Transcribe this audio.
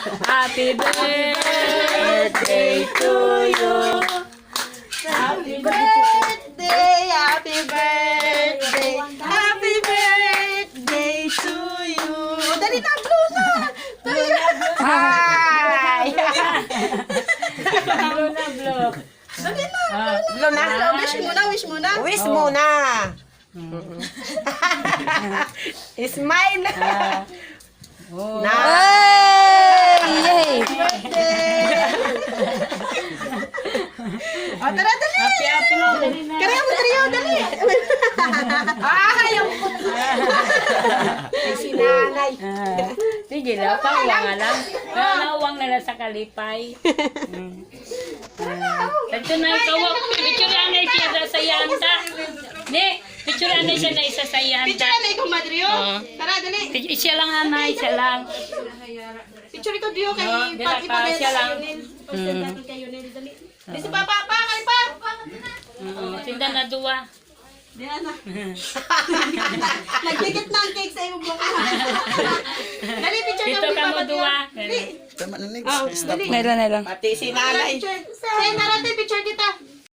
Happy birthday to you. Happy birthday, happy birthday, happy birthday to you. Dali na, blow na. Hi! Blow na, blow. Dali na, blow na. Wish muna, wish muna. Wish muna. Smile. Oh. Yay! O, tara, dali. Happy na, dali na. Kaya mo, trio, dali. Ayaw ko. Si nanay. Sige lang, pawang nga lang. Nawang na lang sa kalipay. Ito na ikaw, picture na siya sa yanta. Ni, picture na siya na isa sa yanta. Picture na ikaw, Madrio. Tara, dali. Siya lang anay, siya lang. Picture ikaw, Dio, kay Dila Pati ka, pa siya lang. kayo nil, dali. Di si Papa, kay pa. Tinda na duwa. Di na. Nagdikit na ang cake sa iyong buka. Dali, picture Dito ka mo duwa. Oh, dali. Meron na lang. Pati si nanay. Say, narate, picture kita.